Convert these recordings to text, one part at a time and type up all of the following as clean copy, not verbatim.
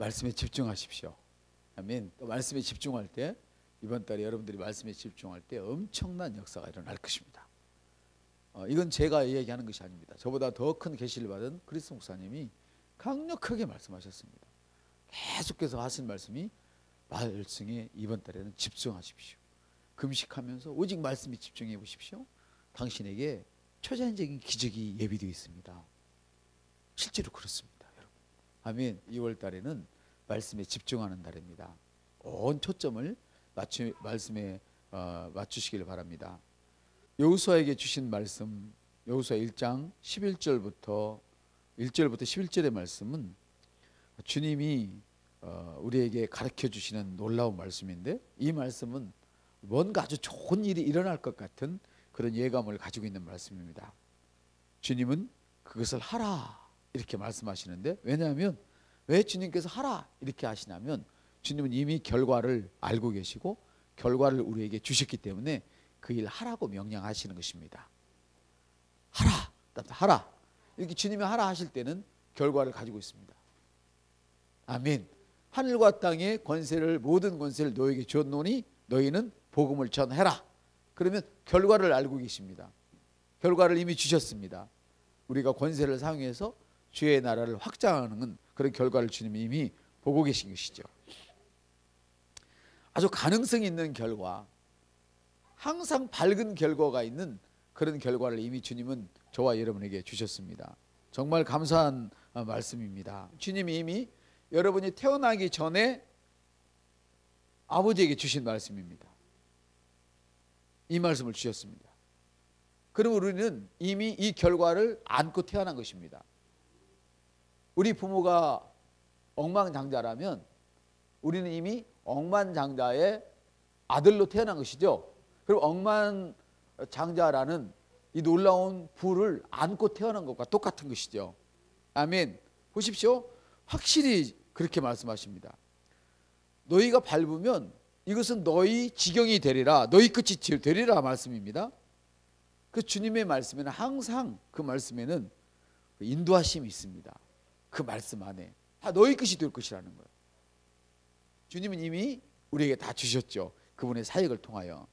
말씀에 집중하십시오. 아멘. 또 말씀에 집중할 때 이번 달에 여러분들이 말씀에 집중할 때 엄청난 역사가 일어날 것입니다. 이건 제가 얘기하는 것이 아닙니다. 저보다 더 큰 계시를 받은 그리스 목사님이 강력하게 말씀하셨습니다. 계속해서 하신 말씀이 말씀에 이번 달에는 집중하십시오. 금식하면서 오직 말씀에 집중해 보십시오. 당신에게 초자연적인 기적이 예비되어 있습니다. 실제로 그렇습니다, 여러분. 아멘. 2월 달에는 말씀에 집중하는 달입니다. 온 초점을 말씀에 맞추시길 바랍니다. 여호수아에게 주신 말씀, 여호수아 1장 11절부터 11절의 말씀은 주님이 우리에게 가르쳐 주시는 놀라운 말씀인데, 이 말씀은 뭔가 아주 좋은 일이 일어날 것 같은 그런 예감을 가지고 있는 말씀입니다. 주님은 그것을 하라 이렇게 말씀하시는데, 왜냐하면 왜 주님께서 하라 이렇게 하시냐면 주님은 이미 결과를 알고 계시고 결과를 우리에게 주셨기 때문에 그 일 하라고 명령하시는 것입니다. 하라 이렇게 주님이 하라 하실 때는 결과를 가지고 있습니다. 아멘. 하늘과 땅의 권세를, 모든 권세를 너에게 주었노니 너희는 복음을 전해라. 그러면 결과를 알고 계십니다. 결과를 이미 주셨습니다. 우리가 권세를 사용해서 주의 나라를 확장하는 그런 결과를 주님이 이미 보고 계신 것이죠. 아주 가능성이 있는 결과, 항상 밝은 결과가 있는 그런 결과를 이미 주님은 저와 여러분에게 주셨습니다. 정말 감사한 말씀입니다. 주님이 이미 여러분이 태어나기 전에 아버지에게 주신 말씀입니다. 이 말씀을 주셨습니다. 그럼 우리는 이미 이 결과를 안고 태어난 것입니다. 우리 부모가 억만장자라면 우리는 이미 억만장자의 아들로 태어난 것이죠. 그럼 억만장자라는 이 놀라운 부를 안고 태어난 것과 똑같은 것이죠. 아멘. 보십시오. 확실히 그렇게 말씀하십니다. 너희가 밟으면 이것은 너희 지경이 되리라, 너희 끝이 되리라 말씀입니다. 그 주님의 말씀에는 항상 그 말씀에는 인도하심이 있습니다. 그 말씀 안에 다 너희 끝이 될 것이라는 거예요. 주님은 이미 우리에게 다 주셨죠. 그분의 사역을 통하여.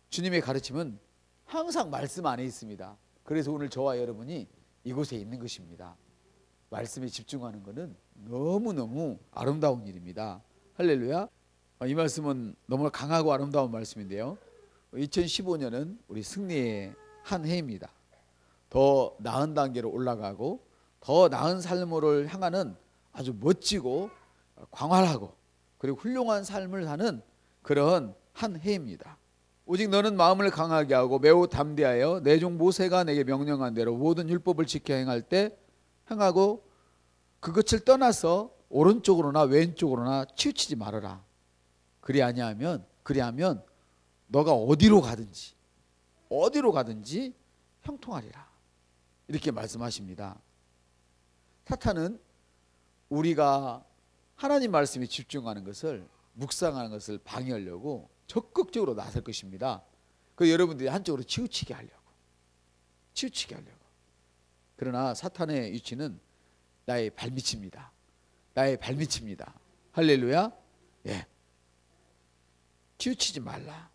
주님의 가르침은 항상 말씀 안에 있습니다. 그래서 오늘 저와 여러분이 이곳에 있는 것입니다. 말씀에 집중하는 것은 너무너무 아름다운 일입니다. 할렐루야. 이 말씀은 너무 강하고 아름다운 말씀인데요, 2015년은 우리 승리의 한 해입니다. 더 나은 단계로 올라가고 더 나은 삶을 향하는 아주 멋지고 광활하고 그리고 훌륭한 삶을 사는 그런 한 해입니다. 오직 너는 마음을 강하게 하고 매우 담대하여 내 종 모세가 내게 명령한 대로 모든 율법을 지켜 행할 때 행하고 그것을 떠나서 오른쪽으로나 왼쪽으로나 치우치지 말아라. 그리하면 너가 어디로 가든지 형통하리라. 이렇게 말씀하십니다. 사탄은 우리가 하나님 말씀에 집중하는 것을, 묵상하는 것을 방해하려고 적극적으로 나설 것입니다. 그 여러분들이 한쪽으로 치우치게 하려고. 그러나 사탄의 위치는 나의 발밑입니다. 할렐루야. 예. 치우치지 말라.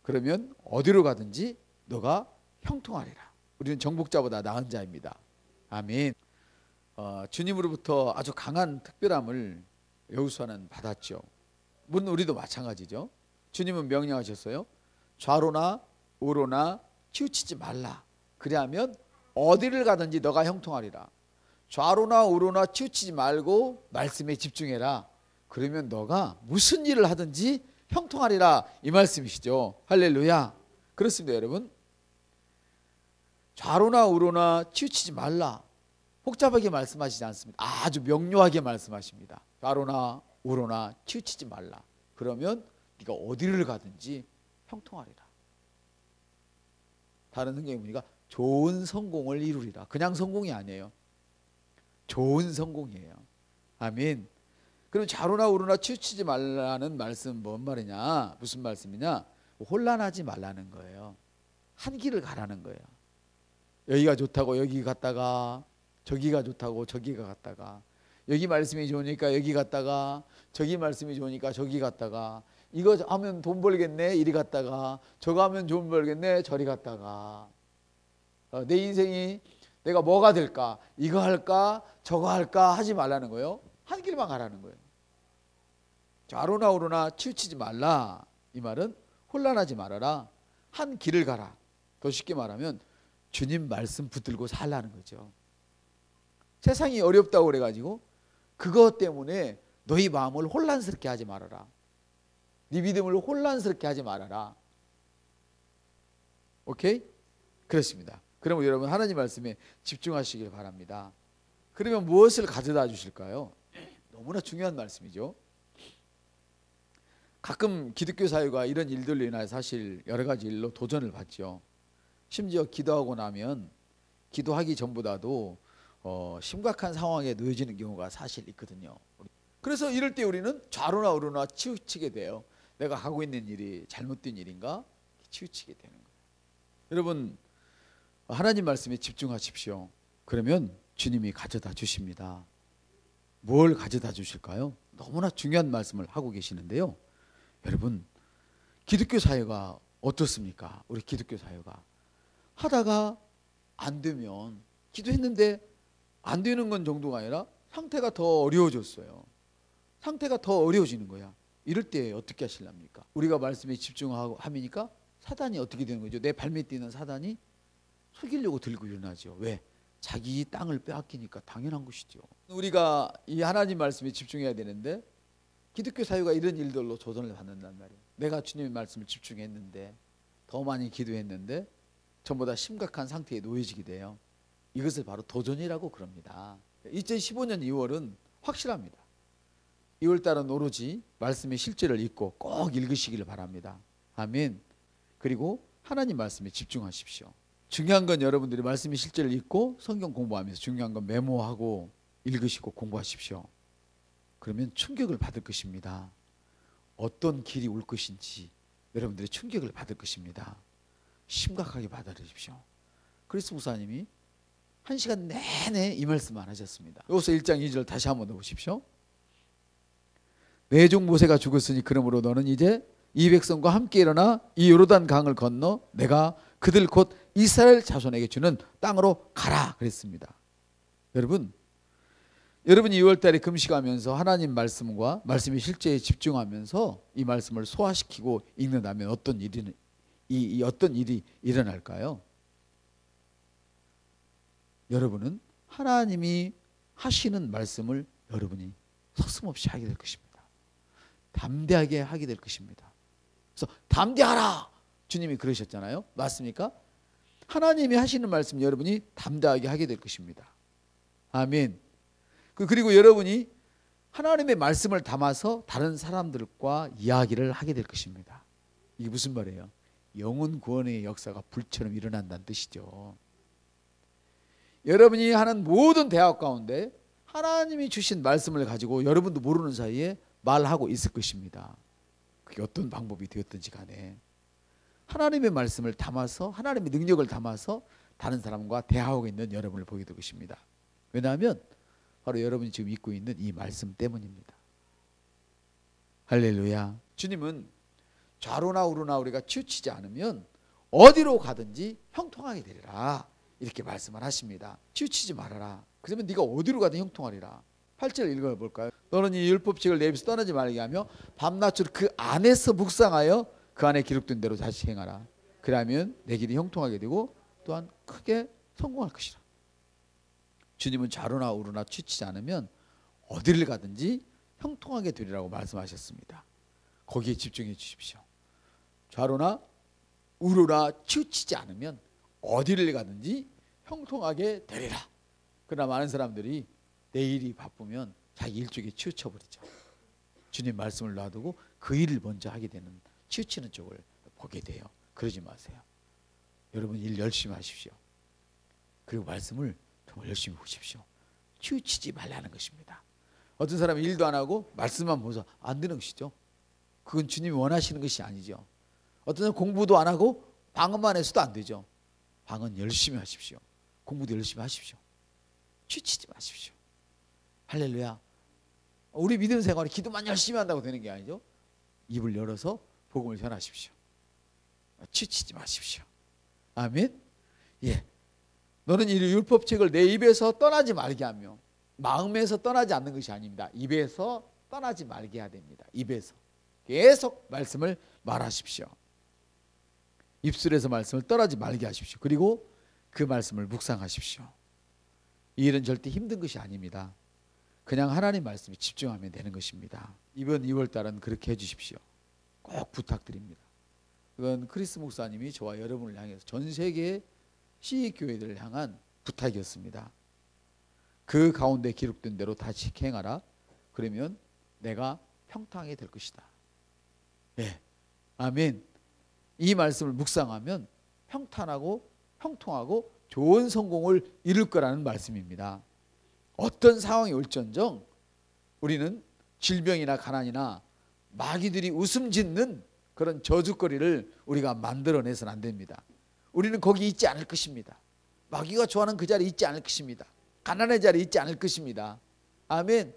그러면 어디로 가든지 너가 형통하리라. 우리는 정복자보다 나은 자입니다. 아멘. 주님으로부터 아주 강한 특별함을 여호수아는 받았죠. 물론 우리도 마찬가지죠. 주님은 명령하셨어요. 좌로나 우로나 치우치지 말라. 그리하면 어디를 가든지 너가 형통하리라. 좌로나 우로나 치우치지 말고 말씀에 집중해라. 그러면 너가 무슨 일을 하든지 형통하리라. 이 말씀이시죠. 할렐루야. 그렇습니다, 여러분. 좌로나 우로나 치우치지 말라. 복잡하게 말씀하시지 않습니다. 아주 명료하게 말씀하십니다. 좌로나 우로나 치우치지 말라. 그러면 네가 어디를 가든지 형통하리라. 다른 성경에 보니까 좋은 성공을 이루리라. 그냥 성공이 아니에요. 좋은 성공이에요. 아멘. 그럼 좌로나 우로나 치우치지 말라는 말씀은 뭔 말이냐? 무슨 말씀이냐? 혼란하지 말라는 거예요. 한 길을 가라는 거예요. 여기가 좋다고 여기 갔다가, 저기가 좋다고 저기가 갔다가, 여기 말씀이 좋으니까 여기 갔다가, 저기 말씀이 좋으니까 저기 갔다가, 이거 하면 돈 벌겠네 이리 갔다가, 저거 하면 돈 벌겠네 저리 갔다가, 내 인생이 내가 뭐가 될까, 이거 할까 저거 할까 하지 말라는 거예요. 한 길만 가라는 거예요. 좌로나 우로나 치우치지 말라. 이 말은 혼란하지 말아라. 한 길을 가라. 더 쉽게 말하면 주님 말씀 붙들고 살라는 거죠. 세상이 어렵다고 그래가지고 그것 때문에 너희 마음을 혼란스럽게 하지 말아라. 네 믿음을 혼란스럽게 하지 말아라. 오케이? 그렇습니다. 그러면 여러분 하나님 말씀에 집중하시길 바랍니다. 그러면 무엇을 가져다 주실까요? 너무나 중요한 말씀이죠. 가끔 기독교 사회가 이런 일들로 인하여 사실 여러 가지 일로 도전을 받죠. 심지어 기도하고 나면 기도하기 전보다도 심각한 상황에 놓여지는 경우가 사실 있거든요. 그래서 이럴 때 우리는 좌로나 우로나 치우치게 돼요. 내가 하고 있는 일이 잘못된 일인가? 치우치게 되는 거예요. 여러분 하나님 말씀에 집중하십시오. 그러면 주님이 가져다 주십니다. 뭘 가져다 주실까요? 너무나 중요한 말씀을 하고 계시는데요. 여러분 기독교 사회가 어떻습니까? 우리 기독교 사회가 하다가 안 되면, 기도했는데 안 되는 건 정도가 아니라 상태가 더 어려워졌어요. 상태가 더 어려워지는 거야. 이럴 때 어떻게 하실랍니까? 우리가 말씀에 집중하고 하니까 사단이 어떻게 되는 거죠? 내 발밑에 있는 사단이 속이려고 들고 일어나죠. 왜? 자기 땅을 빼앗기니까 당연한 것이죠. 우리가 이 하나님 말씀에 집중해야 되는데 기독교 사회가 이런 일들로 조전을 받는단 말이에요. 내가 주님의 말씀을 집중했는데, 더 많이 기도했는데 전보다 심각한 상태에 놓여지게 돼요. 이것을 바로 도전이라고 그럽니다. 2015년 2월은 확실합니다. 2월달은 오로지 말씀의 실제를 읽고 꼭 읽으시기를 바랍니다. 아멘. 그리고 하나님 말씀에 집중하십시오. 중요한 건 여러분들이 말씀의 실제를 읽고 성경 공부하면서 중요한 건 메모하고 읽으시고 공부하십시오. 그러면 충격을 받을 것입니다. 어떤 길이 올 것인지 여러분들이 충격을 받을 것입니다. 심각하게 받아들이십시오. 그리스 목사님이 1시간 내내 이 말씀만 하셨습니다. 여기서 1장 2절 다시 한번 보십시오. 내 종 모세가 죽었으니 그러므로 너는 이제 이 백성과 함께 일어나 이 요르단 강을 건너 내가 그들 곧 이스라엘 자손에게 주는 땅으로 가라 그랬습니다. 여러분이 2월달에 금식하면서 하나님 말씀과 말씀의 실제에 집중하면서 이 말씀을 소화시키고 읽는다면 어떤 일이 일어날까요? 여러분은 하나님이 하시는 말씀을 여러분이 서슴없이 하게 될 것입니다. 담대하게 하게 될 것입니다. 그래서 담대하라 주님이 그러셨잖아요. 맞습니까? 하나님이 하시는 말씀 여러분이 담대하게 하게 될 것입니다. 아멘. 그리고 여러분이 하나님의 말씀을 담아서 다른 사람들과 이야기를 하게 될 것입니다. 이게 무슨 말이에요? 영혼 구원의 역사가 불처럼 일어난다는 뜻이죠. 여러분이 하는 모든 대화 가운데 하나님이 주신 말씀을 가지고 여러분도 모르는 사이에 말하고 있을 것입니다. 그게 어떤 방법이 되었든지 간에 하나님의 말씀을 담아서 하나님의 능력을 담아서 다른 사람과 대화하고 있는 여러분을 보게 될 것입니다. 왜냐하면 바로 여러분이 지금 읽고 있는 이 말씀 때문입니다. 할렐루야. 주님은 좌로나 우로나 우리가 치우치지 않으면 어디로 가든지 형통하게 되리라 이렇게 말씀을 하십니다. 치우치지 말아라. 그러면 네가 어디로 가든 형통하리라. 8절 읽어볼까요? 너는 이 율법칙을 내 입에서 떠나지 말게 하며 밤낮으로 그 안에서 묵상하여 그 안에 기록된 대로 다시 행하라. 그러면 내 길이 형통하게 되고 또한 크게 성공할 것이라. 주님은 좌로나 우로나 치우치지 않으면 어디를 가든지 형통하게 되리라고 말씀하셨습니다. 거기에 집중해 주십시오. 좌로나 우로나 치우치지 않으면 어디를 가든지 형통하게 되리라. 그러나 많은 사람들이 내일이 바쁘면 자기 일 쪽에 치우쳐버리죠. 주님 말씀을 놔두고 그 일을 먼저 하게 되는, 치우치는 쪽을 보게 돼요. 그러지 마세요. 여러분 일 열심히 하십시오. 그리고 말씀을 정말 열심히 보십시오. 치우치지 말라는 것입니다. 어떤 사람은 일도 안 하고 말씀만 보면서 안 되는 것이죠. 그건 주님이 원하시는 것이 아니죠. 어떤 사람은 공부도 안 하고 방언만 해서도 안 되죠. 방언 열심히 하십시오. 공부도 열심히 하십시오. 치우치지 마십시오. 할렐루야. 우리 믿음 생활이 기도만 열심히 한다고 되는 게 아니죠. 입을 열어서 복음을 전하십시오. 치우치지 마십시오. 아멘. 예. 너는 이 율법책을 내 입에서 떠나지 말게 하며, 마음에서 떠나지 않는 것이 아닙니다. 입에서 떠나지 말게 해야 됩니다. 입에서 계속 말씀을 말하십시오. 입술에서 말씀을 떠나지 말게 하십시오. 그리고 그 말씀을 묵상하십시오. 이 일은 절대 힘든 것이 아닙니다. 그냥 하나님 말씀에 집중하면 되는 것입니다. 이번 2월달은 그렇게 해주십시오. 꼭 부탁드립니다. 이건 크리스 목사님이 저와 여러분을 향해서 전 세계의 시교회들을 향한 부탁이었습니다. 그 가운데 기록된 대로 다시 행하라. 그러면 내가 평탄하게 될 것이다. 예, 아멘. 이 말씀을 묵상하면 평탄하고 형통하고 좋은 성공을 이룰 거라는 말씀입니다. 어떤 상황이 올전정 우리는 질병이나 가난이나 마귀들이 웃음 짓는 그런 저주거리를 우리가 만들어내서는 안 됩니다. 우리는 거기 있지 않을 것입니다. 마귀가 좋아하는 그 자리에 있지 않을 것입니다. 가난의 자리에 있지 않을 것입니다. 아멘.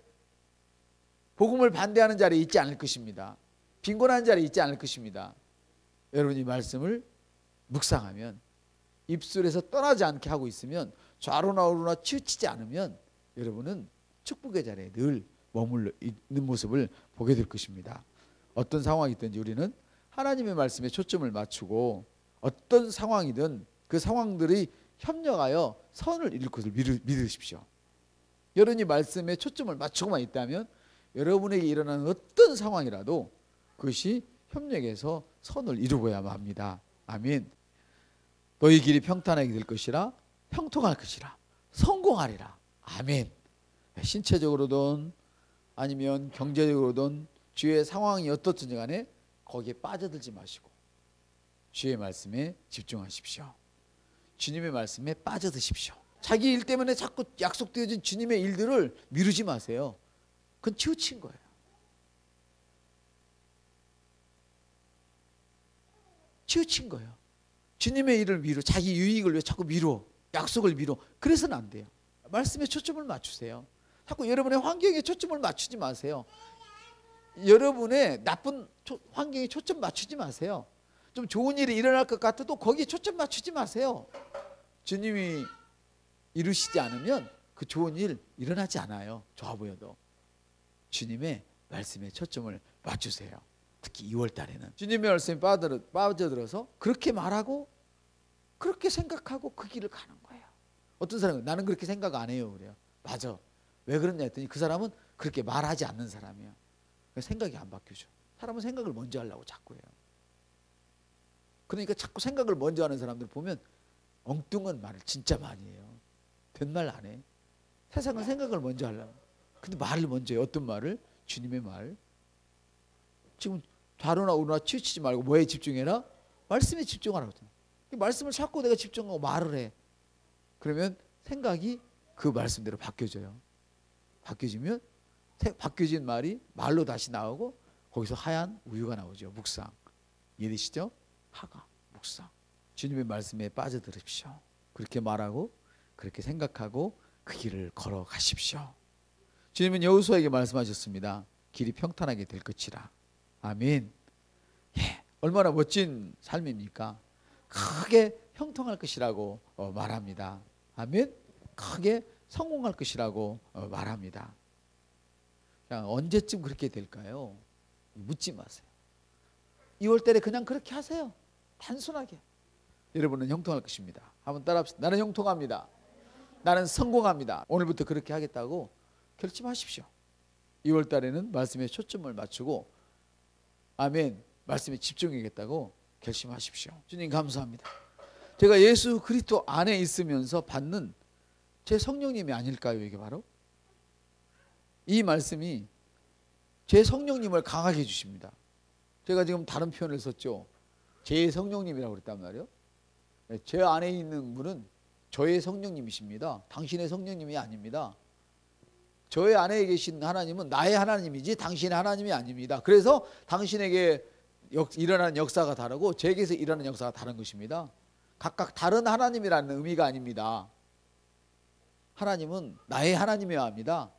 복음을 반대하는 자리에 있지 않을 것입니다. 빈곤한 자리에 있지 않을 것입니다. 여러분이 말씀을 묵상하면, 입술에서 떠나지 않게 하고 있으면, 좌로나 우로나 치우치지 않으면 여러분은 축복의 자리에 늘 머물러 있는 모습을 보게 될 것입니다. 어떤 상황이 있든지 우리는 하나님의 말씀에 초점을 맞추고 어떤 상황이든 그 상황들이 협력하여 선을 이룰 것을 믿으십시오. 여러분이 말씀에 초점을 맞추고만 있다면 여러분에게 일어나는 어떤 상황이라도 그것이 협력해서 선을 이루어야만 합니다. 아멘. 너희 길이 평탄하게 될 것이라, 형통할 것이라, 성공하리라. 아멘. 신체적으로든 아니면 경제적으로든 주의 상황이 어떻든지 간에 거기에 빠져들지 마시고 주의 말씀에 집중하십시오. 주님의 말씀에 빠져드십시오. 자기 일 때문에 자꾸 약속되어진 주님의 일들을 미루지 마세요. 그건 치우친 거예요. 치우친 거예요. 주님의 일을 미루, 자기 유익을 위해 자꾸 미뤄, 약속을 미뤄. 그래서는 안 돼요. 말씀에 초점을 맞추세요. 자꾸 여러분의 환경에 초점을 맞추지 마세요. 여러분의 나쁜 환경에 초점 맞추지 마세요. 좀 좋은 일이 일어날 것 같아도 거기에 초점 맞추지 마세요. 주님이 이루시지 않으면 그 좋은 일 일어나지 않아요. 좋아 보여도. 주님의 말씀에 초점을 맞추세요. 특히 2월 달에는 주님의 말씀에 빠져들어서 그렇게 말하고 그렇게 생각하고 그 길을 가는 거예요. 어떤 사람은 나는 그렇게 생각 안 해요. 그래요. 맞아. 왜 그러냐 했더니 그 사람은 그렇게 말하지 않는 사람이에요. 생각이 안 바뀌죠. 사람은 생각을 먼저 하려고 자꾸 해요. 그러니까 자꾸 생각을 먼저 하는 사람들 보면 엉뚱한 말을 진짜 많이 해요. 된 말 안 해. 세상은 생각을 먼저 하려고. 근데 말을 먼저 해요. 어떤 말을? 주님의 말. 지금 좌로나 우로나 치우치지 말고 뭐에 집중해라? 말씀에 집중하라고. 말씀을 자꾸 내가 집중하고 말을 해. 그러면 생각이 그 말씀대로 바뀌어져요. 바뀌어지면 바뀌어진 말이 말로 다시 나오고 거기서 하얀 우유가 나오죠. 묵상. 이해되시죠? 하가, 묵상. 주님의 말씀에 빠져들으십시오. 그렇게 말하고 그렇게 생각하고 그 길을 걸어가십시오. 주님은 여호수아에게 말씀하셨습니다. 길이 평탄하게 될 것이라. 아멘. 예, 얼마나 멋진 삶입니까? 크게 형통할 것이라고 말합니다. 아멘. 크게 성공할 것이라고 말합니다. 그냥 언제쯤 그렇게 될까요? 묻지 마세요. 2월 달에 그냥 그렇게 하세요. 단순하게. 여러분은 형통할 것입니다. 한번 따라합시다. 나는 형통합니다. 나는 성공합니다. 오늘부터 그렇게 하겠다고 결심하십시오. 2월 달에는 말씀에 초점을 맞추고 아멘. 말씀에 집중하겠다고 결심하십시오. 주님 감사합니다. 제가 예수 그리스도 안에 있으면서 받는 제 성령님이 아닐까요? 이게 바로 이 말씀이 제 성령님을 강하게 해주십니다. 제가 지금 다른 표현을 썼죠. 제 성령님이라고 그랬단 말이에요. 제 안에 있는 분은 저의 성령님이십니다. 당신의 성령님이 아닙니다. 저의 안에 계신 하나님은 나의 하나님이지 당신의 하나님이 아닙니다. 그래서 당신에게 일어나는 역사가 다르고 제게서 일어나는 역사가 다른 것입니다. 각각 다른 하나님이라는 의미가 아닙니다. 하나님은 나의 하나님이어야 합니다.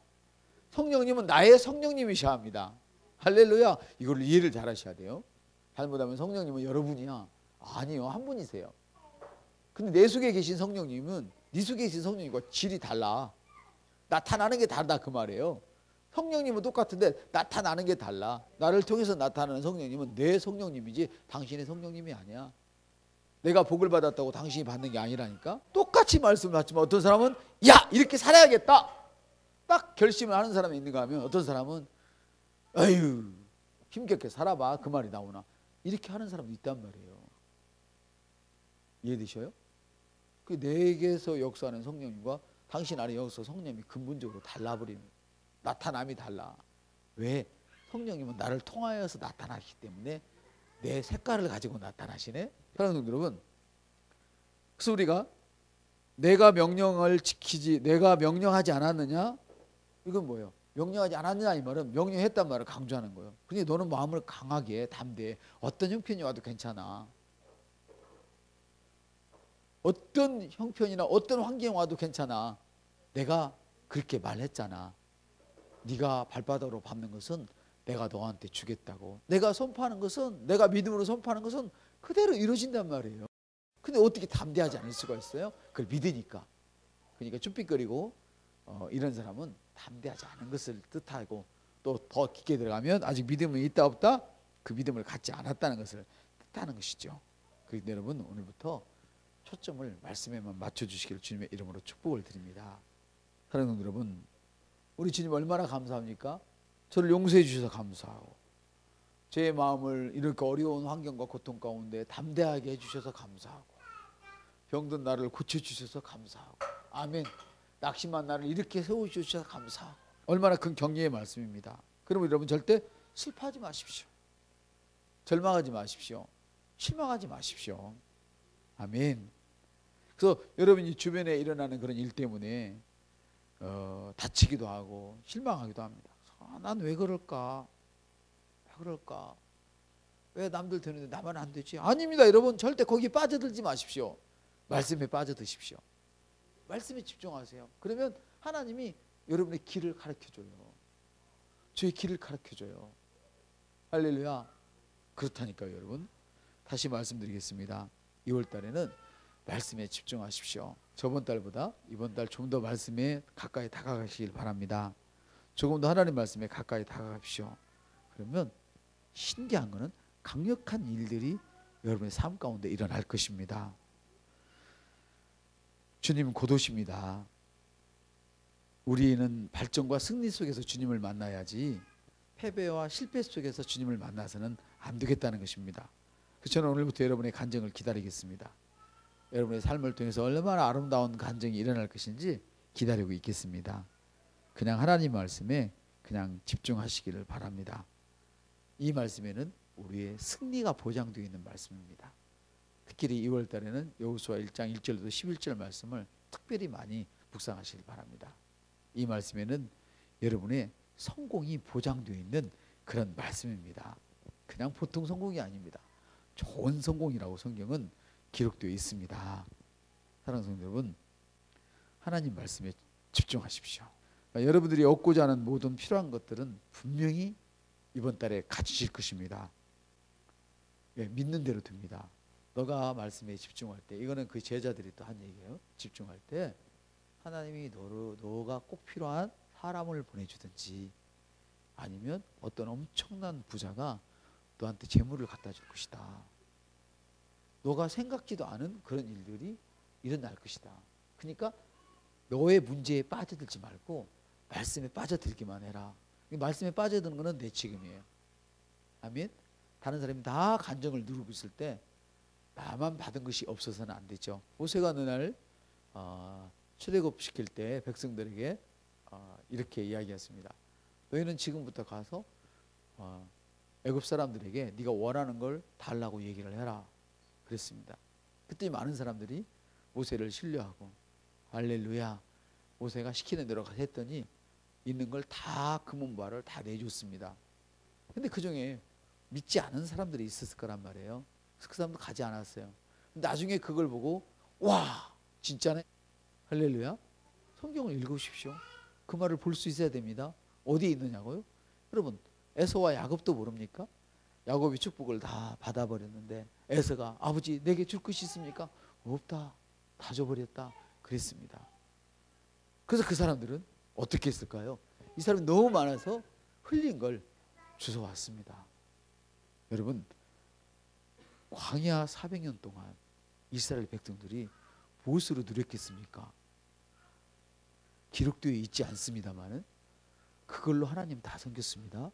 성령님은 나의 성령님이셔야 합니다. 할렐루야. 이걸 이해를 잘 하셔야 돼요. 잘못하면 성령님은 여러분이야. 아니요, 한 분이세요. 근데 내 속에 계신 성령님은 네 속에 계신 성령님과 질이 달라. 나타나는 게 다르다 그 말이에요. 성령님은 똑같은데 나타나는 게 달라. 나를 통해서 나타나는 성령님은 내 성령님이지 당신의 성령님이 아니야. 내가 복을 받았다고 당신이 받는 게 아니라니까. 똑같이 말씀을 하지만 어떤 사람은 야 이렇게 살아야겠다 딱 결심을 하는 사람이 있는가 하면 어떤 사람은 아유 힘겹게 살아봐 그 말이 나오나 이렇게 하는 사람도 있단 말이에요. 이해되셔요? 그 내게서 역사하는 성령님과 당신 안에 역사 성령님이 근본적으로 달라버립니다. 나타남이 달라. 왜? 성령님은 나를 통하여서 나타나시기 때문에 내 색깔을 가지고 나타나시네. 사랑하는 여러분, 그래서 우리가 내가 명령을 지키지 내가 명령하지 않았느냐? 이건 뭐예요? 명령하지 않았느냐 이 말은 명령했단 말을 강조하는 거예요. 그러니 너는 마음을 강하게 담대해. 어떤 형편이 와도 괜찮아. 어떤 형편이나 어떤 환경이 와도 괜찮아. 내가 그렇게 말했잖아. 네가 발바닥으로 밟는 것은 내가 너한테 주겠다고. 내가 선포하는 것은 내가 믿음으로 선포하는 것은 그대로 이루어진단 말이에요. 근데 어떻게 담대하지 않을 수가 있어요? 그걸 믿으니까. 그러니까 쭈삣거리고 이런 사람은 담대하지 않은 것을 뜻하고 또 더 깊게 들어가면 아직 믿음이 있다 없다? 그 믿음을 갖지 않았다는 것을 뜻하는 것이죠. 그런데 여러분 오늘부터 초점을 말씀에만 맞춰주시기를 주님의 이름으로 축복을 드립니다. 사랑하는 여러분, 우리 주님 얼마나 감사합니까? 저를 용서해 주셔서 감사하고 제 마음을 이렇게 어려운 환경과 고통 가운데 담대하게 해주셔서 감사하고 병든 나를 고쳐주셔서 감사하고 아멘. 낙심한 나를 이렇게 세워주셔서 감사하고 얼마나 큰 격려의 말씀입니다. 그러면 여러분 절대 슬퍼하지 마십시오. 절망하지 마십시오. 실망하지 마십시오. 아멘. 그래서 여러분이 주변에 일어나는 그런 일 때문에 다치기도 하고 실망하기도 합니다. 난 왜 그럴까? 왜 그럴까? 왜 남들 되는데 나만 안 되지? 아닙니다. 여러분 절대 거기에 빠져들지 마십시오. 말씀에 빠져드십시오. 말씀에 집중하세요. 그러면 하나님이 여러분의 길을 가르쳐줘요. 주의 길을 가르쳐줘요. 할렐루야. 그렇다니까요 여러분. 다시 말씀드리겠습니다. 2월 달에는 말씀에 집중하십시오. 저번 달보다 이번 달 좀 더 말씀에 가까이 다가가시길 바랍니다. 조금 더 하나님 말씀에 가까이 다가가십시오. 그러면 신기한 거는 강력한 일들이 여러분의 삶 가운데 일어날 것입니다. 주님은 곧 오십니다. 우리는 발전과 승리 속에서 주님을 만나야지 패배와 실패 속에서 주님을 만나서는 안 되겠다는 것입니다. 그래서 저는 오늘부터 여러분의 간증을 기다리겠습니다. 여러분의 삶을 통해서 얼마나 아름다운 간증이 일어날 것인지 기다리고 있겠습니다. 그냥 하나님 말씀에 그냥 집중하시기를 바랍니다. 이 말씀에는 우리의 승리가 보장되어 있는 말씀입니다. 특히 2월 달에는 여호수아 1장 1절부터 11절 말씀을 특별히 많이 묵상하시길 바랍니다. 이 말씀에는 여러분의 성공이 보장되어 있는 그런 말씀입니다. 그냥 보통 성공이 아닙니다. 좋은 성공이라고 성경은 기록되어 있습니다. 사랑하는 성도 여러분, 하나님 말씀에 집중하십시오. 여러분들이 얻고자 하는 모든 필요한 것들은 분명히 이번 달에 가지실 것입니다. 예, 믿는 대로 됩니다. 너가 말씀에 집중할 때, 이거는 그 제자들이 또 한 얘기예요. 집중할 때 하나님이 너가 꼭 필요한 사람을 보내주든지 아니면 어떤 엄청난 부자가 너한테 재물을 갖다 줄 것이다. 너가 생각지도 않은 그런 일들이 일어날 것이다. 그러니까 너의 문제에 빠져들지 말고 말씀에 빠져들기만 해라. 말씀에 빠져드는 것은 내 지금이에요. 아멘. 다른 사람이 다 간정을 누르고 있을 때 나만 받은 것이 없어서는 안 되죠. 모세가 어느 날 출애굽 시킬 때 백성들에게 이렇게 이야기했습니다. 너희는 지금부터 가서 애굽 사람들에게 네가 원하는 걸 달라고 얘기를 해라. 그랬습니다. 그때 많은 사람들이 모세를 신뢰하고 할렐루야 모세가 시키는 대로 했더니 있는 걸 다 금은발을 다 내줬습니다. 근데 그 중에 믿지 않은 사람들이 있었을 거란 말이에요. 그래서 그 사람도 가지 않았어요. 나중에 그걸 보고 와 진짜네. 할렐루야. 성경을 읽으십시오. 그 말을 볼 수 있어야 됩니다. 어디에 있느냐고요? 여러분, 에서와 야곱도 모릅니까? 야곱이 축복을 다 받아버렸는데 에서가 아버지 내게 줄 것이 있습니까? 없다, 다 줘버렸다 그랬습니다. 그래서 그 사람들은 어떻게 했을까요? 이 사람이 너무 많아서 흘린 걸 주워왔습니다. 여러분, 광야 400년 동안 이스라엘 백성들이 무엇으로 누렸겠습니까? 기록되어 있지 않습니다만은 그걸로 하나님 다 섬겼습니다.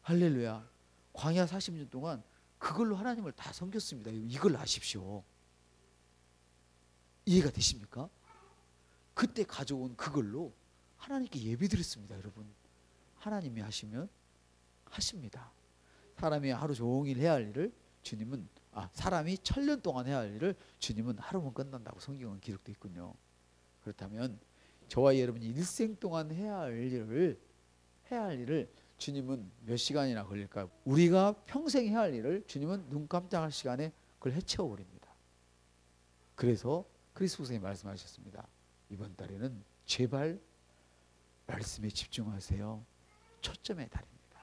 할렐루야. 광야 40년 동안 그걸로 하나님을 다 섬겼습니다. 이걸 아십시오. 이해가 되십니까? 그때 가져온 그걸로 하나님께 예배드렸습니다. 여러분, 하나님이 하시면 하십니다. 사람이 하루 종일 해야 할 일을 주님은 사람이 1000년 동안 해야 할 일을 주님은 하루면 끝난다고 성경은 기록되어 있군요. 그렇다면 저와 여러분이 일생 동안 해야 할 일을 주님은 몇 시간이나 걸릴까요? 우리가 평생 해야 할 일을 주님은 눈 깜짝할 시간에 그걸 해치워버립니다. 그래서 그리스도께서 말씀하셨습니다. 이번 달에는 제발 말씀에 집중하세요. 초점의 달입니다.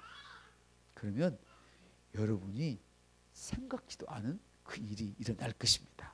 그러면 여러분이 생각지도 않은 그 일이 일어날 것입니다.